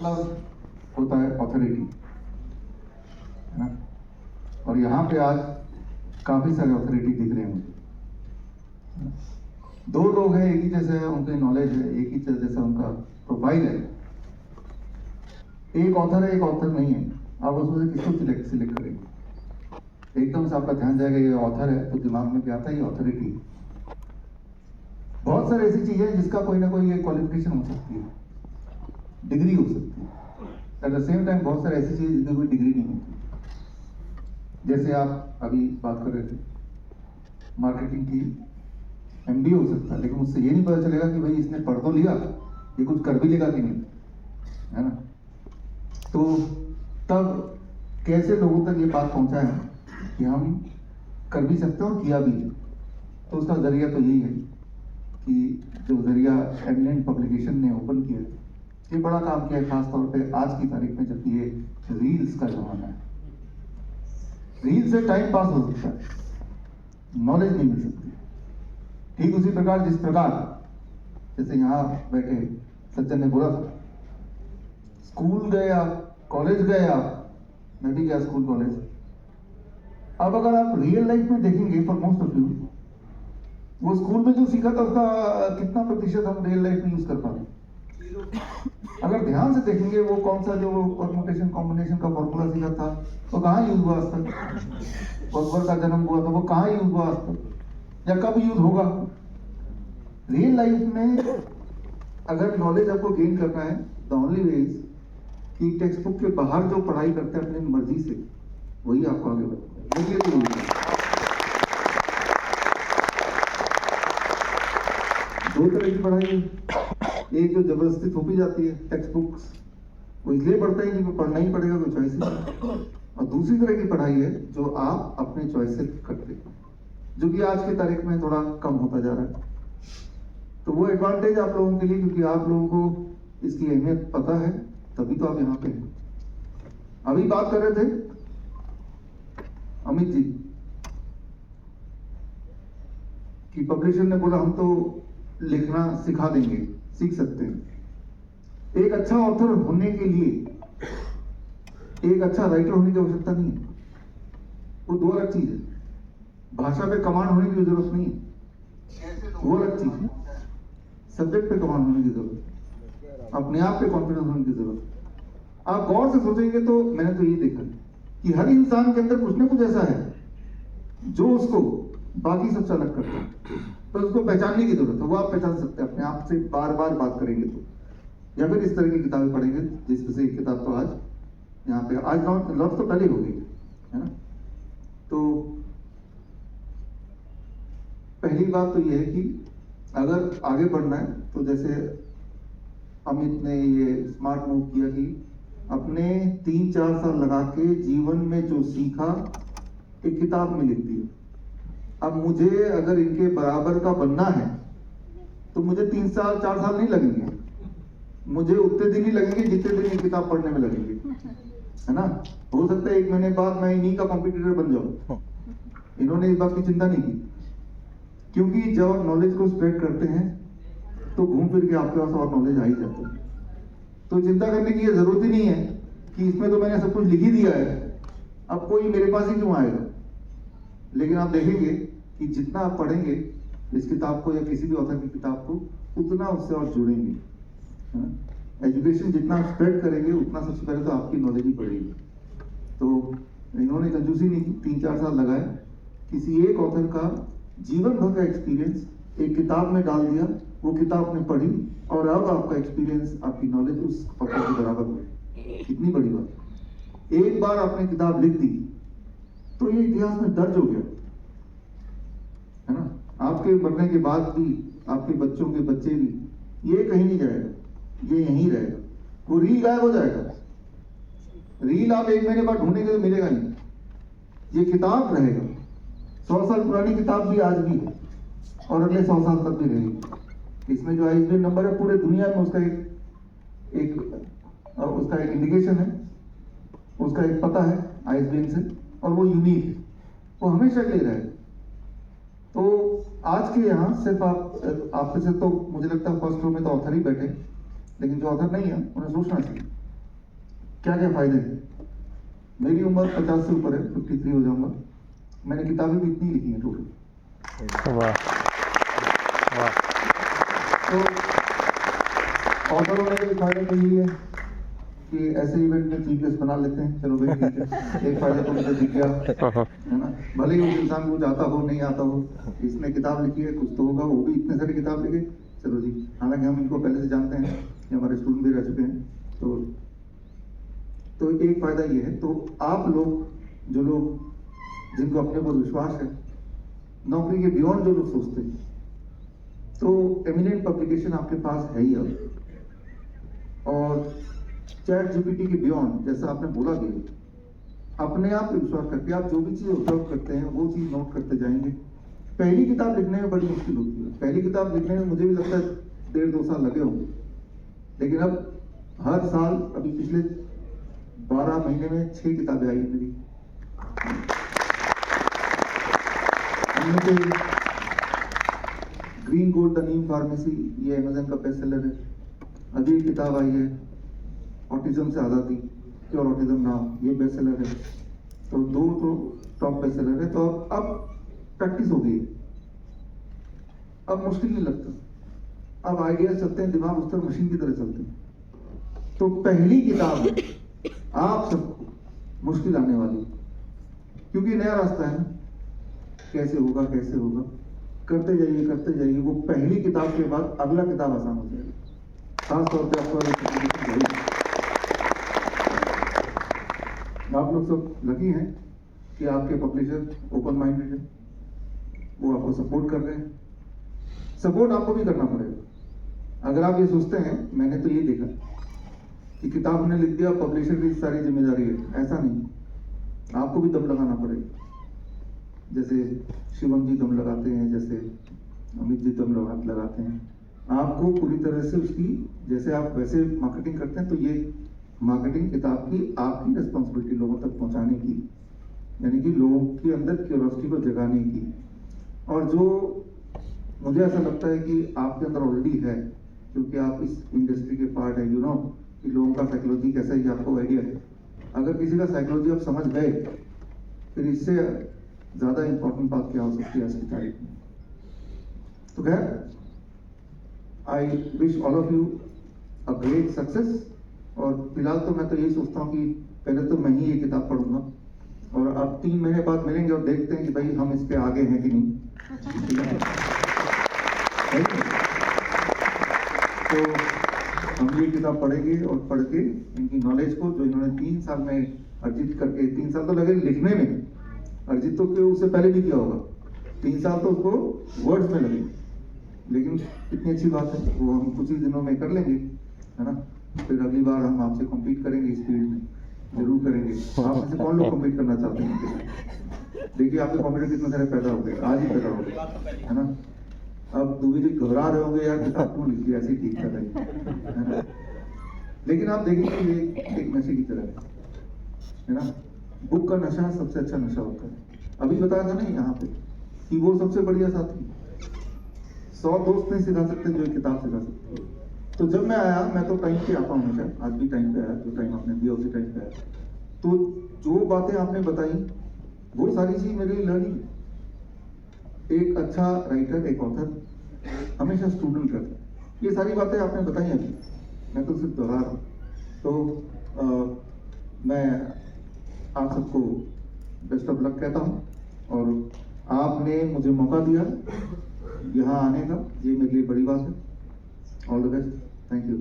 मतलब होता है ऑथोरिटी, है ना। और यहाँ पे आज काफी सारे ऑथोरिटी दिख रहे हैं मुझे। दो लोग हैं, एक ही जैसे है उनकी नॉलेज है, एक ही जैसा उनका प्रोफाइल है। एक ऑथर है, एक ऑथर नहीं है। आप उसमें से किसको सिलेक्ट करेंगे? एकदम से आपका ध्यान जाएगा ये ऑथर है, तो दिमाग में क्या आता है? ये ऑथोरिटी। बहुत सारी ऐसी चीजें जिसका कोई ना कोई क्वालिफिकेशन हो सकती है, डिग्री हो सकती है। एट द सेम टाइम बहुत सारी ऐसी चीजें जिनकी कोई डिग्री नहीं होती। जैसे आप अभी बात कर रहे थे मार्केटिंग की, MBA हो सकता है, लेकिन उससे ये नहीं पता चलेगा कि भाई इसने पढ़ तो लिया, ये कुछ कर भी लेगा कि नहीं, है ना। तो तब कैसे लोगों तक ये बात पहुंचा है कि हम कर भी सकते हैं और किया भी है। तो उसका जरिया तो यही है कि जो जरिया एमिनेंट पब्लिकेशन ने ओपन किया, ये बड़ा काम किया है, खासतौर पे आज की तारीख में जब ये रील्स का जमाना है। रील से टाइम पास हो सकता है, नॉलेज नहीं मिल सकती। ठीक उसी प्रकार जिस प्रकार जैसे यहाँ बैठे सज्जन ने बोला था, स्कूल गए आप, कॉलेज गए आप, मैं भी गया स्कूल कॉलेज। अब अगर आप रियल लाइफ में देखेंगे, फॉर मोस्ट ऑफ यू, वो स्कूल में जो सीखा था उसका कितना प्रतिशत हम रियल लाइफ में यूज कर पाते? अगर ध्यान से देखेंगे, वो कौन सा जो परमुटेशन कॉम्बिनेशन का फॉर्मूला सीखा था वो कहाँ यूज हुआ आज तक? अकबर का जन्म हुआ था, वो कहाँ यूज हुआ आज तक, या कब यूज होगा? रियल लाइफ में अगर नॉलेज आपको गेन करना है, द ओनली वे इज कि टेक्स्ट बुक के बाहर जो पढ़ाई करते हैं अपनी मर्जी से, वही आपको आगे बढ़ेगा। दो तरह की पढ़ाई है, एक जो जबरदस्ती थोपी जाती है, टेक्स्ट बुक्स, वो इसलिए पढ़ते हैं कि पढ़ना ही पड़ेगा, कोई चॉइस नहीं। और दूसरी तरह की पढ़ाई है जो आप अपने चॉइस से करते हैं, जो कि आज की तारीख में थोड़ा कम होता जा रहा है। तो वो एडवांटेज आप लोगों के लिए, क्योंकि आप लोगों को इसकी अहमियत पता है, तभी तो आप यहाँ पे हैं। अभी बात कर रहे थे अमित जी कि पब्लिशर ने बोला हम तो लिखना सिखा देंगे, सीख सकते हैं। एक अच्छा ऑथर होने के लिए एक अच्छा राइटर होने की आवश्यकता नहीं है, वो दो अलग चीज है। भाषा पे कमांड होने की जरूरत नहीं है, वो अलग चीज है। सब्जेक्ट पे कमांड होने की जरूरत है, अपने आप पे कॉन्फिडेंस होने की जरूरत है। आप गौर से सोचेंगे तो मैंने तो ये देखा कि हर इंसान के अंदर कुछ ना कुछ ऐसा है जो उसको बाकी सबसे अलग करता है, तो उसको पहचानने की जरूरत है। वो आप पहचान सकते हैं अपने आप से बार बार बात करेंगे तो, या फिर इस तरह की किताबें पढ़ेंगे, जिसमें से एक किताब तो आज यहाँ पे आज लॉन्च तो पहले हो गई है ना। तो पहली बात तो ये है कि अगर आगे बढ़ना है तो जैसे अमित ने ये स्मार्ट मूव किया कि अपने 3-4 साल लगा के जीवन में जो सीखा एक किताब में लिख दिया। अब मुझे अगर इनके बराबर का बनना है तो मुझे 3-4 साल नहीं लगेंगे, मुझे उतने दिन ही लगेंगे जितने दिन ये किताब पढ़ने में लगेंगे, है ना। हो सकता है 1 महीने बाद मैं इन्हीं का कॉम्पिटिटर बन जाऊं। इन्होंने इस बात की चिंता नहीं की, क्योंकि जब आप नॉलेज को स्प्रेड करते हैं तो घूम फिर के आपके पास और नॉलेज आ ही जाता है। तो चिंता करने की ये जरूरत ही नहीं है कि इसमें तो मैंने सब कुछ लिख ही दिया है, अब कोई मेरे पास ही क्यों आएगा। लेकिन आप देखेंगे कि जितना आप पढ़ेंगे इस किताब को या किसी भी ऑथर की किताब को, उतना उससे और जुड़ेंगे, है ना। एजुकेशन जितना स्प्रेड करेंगे उतना सबसे पहले तो आपकी नॉलेज ही बढ़ेगी। तो इन्होंने कंजूसी नहीं की, 3-4 साल लगाए, किसी एक ऑथर का जीवन भर का एक्सपीरियंस एक किताब में डाल दिया, वो किताब आपने पढ़ी और अब आपका एक्सपीरियंस, आपकी नॉलेज उस ऑथर के बराबर हुई। कितनी बड़ी बात। एक बार आपने किताब लिख दी तो ये इतिहास में दर्ज हो गया, है ना। आपके मरने के बाद भी आपके बच्चों के बच्चे भी, ये कहीं नहीं जाएगा, ये यहीं रहेगा। वो रील गायब हो जाएगा, रील आप 1 महीने बाद ढूंढेंगे तो मिलेगा नहीं, ये किताब रहेगा। 100 साल पुरानी किताब भी आज भी है और अगले 100 साल तक भी रहेगी। इसमें जो आईएसबीएन नंबर है पूरे दुनिया में उसका एक इंडिकेशन है, उसका एक पता है आईएसबीएन से, और वो यूनिक है, वो हमेशा के लिए रहेगा। तो आज के यहाँ सिर्फ आप में से तो मुझे लगता है फर्स्ट रो में तो ऑथर ही बैठे, लेकिन जो ऑथर नहीं है उन्हें सोचना चाहिए क्या क्या फायदे हैं। मेरी उम्र 50 से ऊपर है, 53 हो जाऊंगा। मैंने किताबें भी इतनी लिखी हैं टोटल। वाह वाह। तो ऑथर होने का फायदा तो यही है कि ऐसे इवेंट में चीफ गेस्ट बना लेते हैं। चलो भाई ठीक है, एक फायदा तो मुझे दिख गया, है ना। भले ही उस इंसान को कुछ आता हो नहीं आता हो, इसने किताब लिखी है, कुछ तो होगा, वो भी इतने सारी किताब लिखे। चलो जी, हालांकि हम इनको पहले से जानते हैं, ये हमारे स्टूडेंट भी रह चुके हैं। तो एक फायदा ये है। तो आप लोग जो लोग जिनको अपने पर विश्वास है, नौकरी के बियॉन्ड जो लोग सोचते हैं, तो एमिनेंट पब्लिकेशन आपके पास है ही अब। और चैट जीपीटी के बियॉन्ड, जैसा आपने बोला भी, अपने आप पे विश्वास करके आप जो भी चीज़ ऑब्जर्व करते हैं वो चीज़ नोट करते जाएंगे। पहली किताब लिखने में बड़ी मुश्किल होती है। पहली किताब लिखने में मुझे भी लगता है 1.5-2 साल लगे होंगे, लेकिन अब हर साल, अभी पिछले 12 महीने में 6 किताबें आई हैं मेरी। उनमें से green gold the Neem pharmacy, ये अमेज़न का बेस्ट सेलर है। अभी एक किताब आई है, ऑटिज्म से आज़ादी, क्योर ऑटिज्म नाउ, ये बेस्ट सेलर है। तो 2 तो टॉप बेस्ट सेलर है। तो अब प्रैक्टिस हो गई है, अब मुश्किल नहीं लगता, अब आइडियाज चलते हैं, दिमाग उस तरह मशीन की तरह चलते हैं। तो पहली किताब है आप सबको मुश्किल आने वाली, क्योंकि नया रास्ता है ना, कैसे होगा कैसे होगा, करते जाइए। वो पहली किताब के बाद अगला किताब आसान हो जाएगा, खास तौर पे आप लोग सब लकी हैं कि आपके पब्लिशर ओपन माइंडेड है, वो आपको सपोर्ट कर रहे हैं। सपोर्ट आपको भी करना पड़ेगा। अगर आप ये सोचते हैं, मैंने तो ये देखा कि किताब ने लिख दिया, पब्लिशर की सारी जिम्मेदारी है, ऐसा नहीं, आपको भी दम लगाना पड़ेगा। जैसे शिवम जी दम लगाते हैं, जैसे अमित जी दम लगाते हैं, आपको पूरी तरह से उसकी, जैसे आप वैसे मार्केटिंग करते हैं, तो ये मार्केटिंग किताब की आपकी रिस्पॉन्सिबिलिटी लोगों तक पहुंचाने की, यानी कि लोगों के अंदर क्यूरियोसिटी को जगाने की। और जो मुझे ऐसा लगता है कि आपके अंदर ऑलरेडी है, क्योंकि आप इस इंडस्ट्री के पार्ट है, यू नो कि लोगों का साइकोलॉजी कैसा है, ये आपको आइडिया है। अगर किसी का साइकोलॉजी आप समझ गए, फिर इससे ज़्यादा इंपॉर्टेंट बात क्या हो सकती है आज की तारीख में। तो खैर, I wish all of you a great success. और फिलहाल तो मैं तो यही सोचता हूँ कि पहले तो मैं ही ये किताब पढ़ूंगा, और अब 3 महीने बाद मिलेंगे और देखते हैं कि भाई हम इसके आगे हैं कि नहीं। तो हम ये किताब पढ़ेंगे और पढ़ के इनकी नॉलेज को, जो इन्होंने 3 साल में अर्जित करके, 3 साल तो लगे लिखने में, अर्जित तो क्यों उससे पहले भी किया होगा, 3 साल तो उसको वर्ड्स में लगे, लेकिन कितनी अच्छी बात है, वो हम कुछ ही दिनों में कर लेंगे, है ना। फिर अगली बार हम आपसे कॉम्पीट करेंगे इस फील्ड में, जरूर करेंगे। आप में से कौन लोग कॉम्पीट करना चाहते हैं? देखिए आपके कॉम्पिटिटर कितने सारे पैदा हो गए, आज ही पैदा हो गए, है ना। अब दूसरी जी घबरा रहे होंगे, यार किताब क्यों लिख दी, ऐसे ही ठीक कर रहे हैं। लेकिन आप देखेंगे ये एक नशे की तरह है ना। बुक का नशा सबसे अच्छा नशा होता है। अभी बताया था ना यहाँ पे कि वो सबसे बढ़िया साथी, 100 दोस्त नहीं सिखा सकते जो एक किताब सिखा सकते हैं। तो जब मैं आया, मैं तो टाइम पे आता हूँ हमेशा, आज भी टाइम पे आया, जो टाइम आपने दिया उसी टाइम पे आया। तो जो बातें आपने बताई, वो सारी चीज मेरे लिए लर्निंग। एक अच्छा राइटर, एक ऑथर हमेशा स्टूडेंट करता है। ये सारी बातें आपने बताई अभी, मैं तो सिर्फ दोहरा रहा हूँ। तो मैं आप सबको बेस्ट ऑफ लक कहता हूँ, और आपने मुझे मौका दिया यहाँ आने का, ये मेरे लिए बड़ी बात है। All the best, thank you.